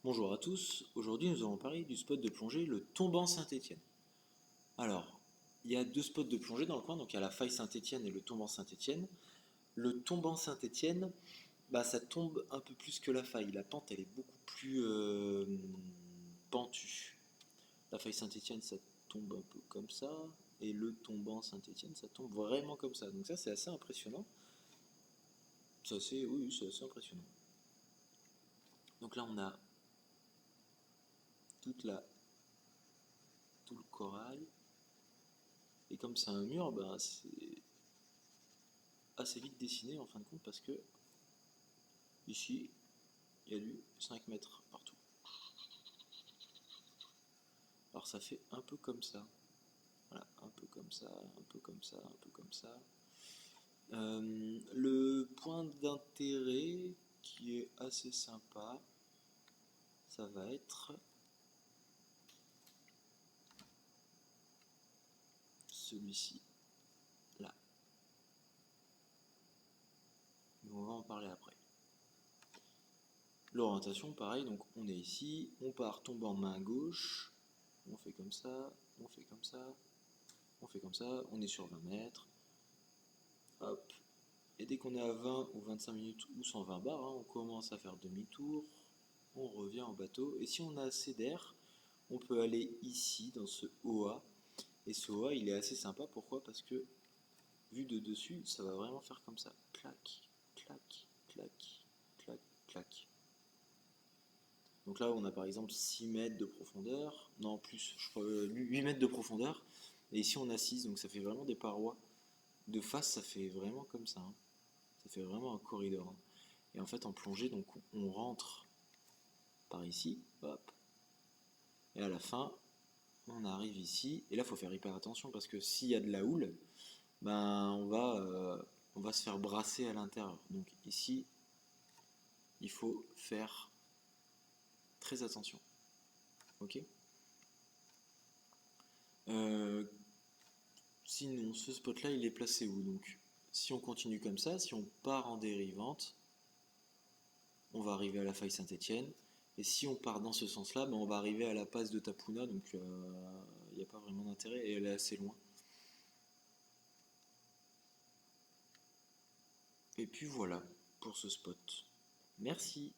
Bonjour à tous, aujourd'hui nous allons parler du spot de plongée, le Tombant Saint-Étienne. Alors, il y a deux spots de plongée dans le coin, donc il y a la faille Saint-Étienne et le Tombant Saint-Étienne. Le Tombant Saint-Étienne, ça tombe un peu plus que la faille, la pente elle est beaucoup plus pentue. La faille Saint-Étienne ça tombe un peu comme ça, et le Tombant Saint-Étienne ça tombe vraiment comme ça. Donc ça c'est assez impressionnant, oui, c'est assez impressionnant. Donc là on a toute la, tout le corail. Et comme c'est un mur, c'est assez vite dessiné en fin de compte parce que ici, il y a du 5 mètres partout. Alors ça fait un peu comme ça. Voilà, un peu comme ça, un peu comme ça, un peu comme ça. Le point d'intérêt qui est assez sympa, ça va être celui-ci, là. Mais on va en parler après. L'orientation, pareil, donc on est ici, on part tombant main gauche, on fait comme ça, on fait comme ça, on fait comme ça, on est sur 20 mètres, hop, et dès qu'on est à 20 ou 25 minutes ou 120 bars, on commence à faire demi-tour, on revient en bateau, et si on a assez d'air, on peut aller ici, dans ce OA, et ce OA, il est assez sympa, pourquoi? Parce que, vu de dessus, ça va vraiment faire comme ça, clac, clac, clac, clac, clac. Donc là, on a par exemple 6 mètres de profondeur, non plus, je crois 8 mètres de profondeur, et ici on a 6, donc ça fait vraiment des parois. De face, ça fait vraiment comme ça, hein. Ça fait vraiment un corridor, hein. Et en fait, en plongée, donc on rentre par ici, hop, et à la fin, on arrive ici, et là, il faut faire hyper attention parce que s'il y a de la houle, on va se faire brasser à l'intérieur. Donc ici, il faut faire très attention, ok. Euh, Sinon, ce spot-là, il est placé où? Donc, si on continue comme ça, si on part en dérivante, on va arriver à la faille Saint-Étienne. Et si on part dans ce sens-là, on va arriver à la passe de Tapuna, donc il n'y a pas vraiment d'intérêt et elle est assez loin. Et puis voilà pour ce spot. Merci.